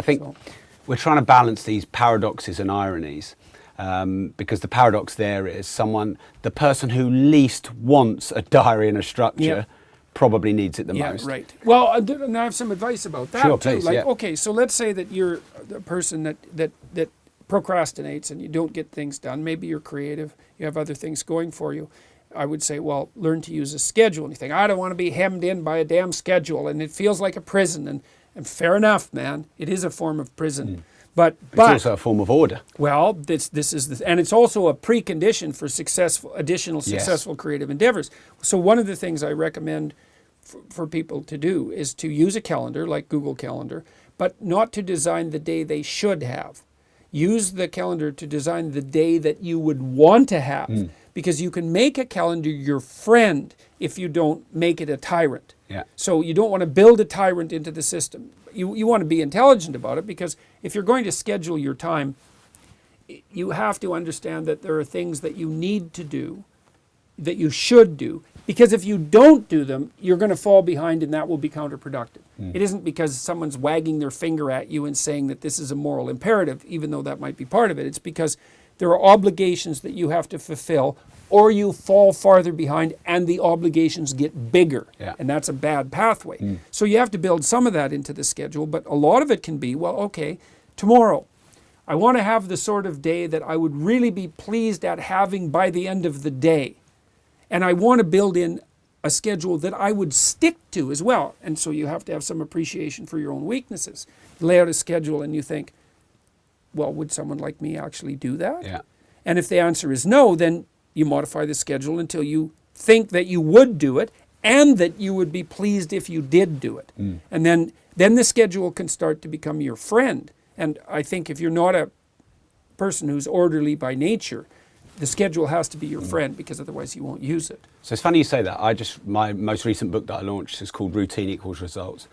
I think we're trying to balance these paradoxes and ironies, because the paradox there is the person who least wants a diary and a structure probably needs it the most. Yeah, right. Well, and I have some advice about that too. Please, okay, so let's say that you're the person that procrastinates and you don't get things done. Maybe you're creative, you have other things going for you. I would say, well, learn to use a schedule. And you think, I don't want to be hemmed in by a damn schedule, and it feels like a prison. And fair enough, man, it is a form of prison. But it's also a form of order. Well, this is and it's also a precondition for additional successful creative endeavors. So one of the things I recommend for people to do is to use a calendar like Google Calendar, but not to design the day they should have. Use the calendar to design the day that you would want to have, because you can make a calendar your friend if you don't make it a tyrant. Yeah. So you don't want to build a tyrant into the system. You want to be intelligent about it, because if you're going to schedule your time, you have to understand that there are things that you need to do, that you should do, because if you don't do them, you're going to fall behind, and that will be counterproductive. It isn't because someone's wagging their finger at you and saying that this is a moral imperative, even though that might be part of it. It's because there are obligations that you have to fulfill, or you fall farther behind and the obligations get bigger. Yeah. And that's a bad pathway. So you have to build some of that into the schedule, but a lot of it can be, well, okay, tomorrow, I want to have the sort of day that I would really be pleased at having by the end of the day. And I want to build in a schedule that I would stick to as well. And so you have to have some appreciation for your own weaknesses. Lay out a schedule and you think, well, would someone like me actually do that? Yeah. And if the answer is no, then you modify the schedule until you think that you would do it and that you would be pleased if you did do it. And then the schedule can start to become your friend. And I think if you're not a person who's orderly by nature, the schedule has to be your friend, because otherwise you won't use it. So it's funny you say that. My most recent book that I launched is called Routine Equals Results.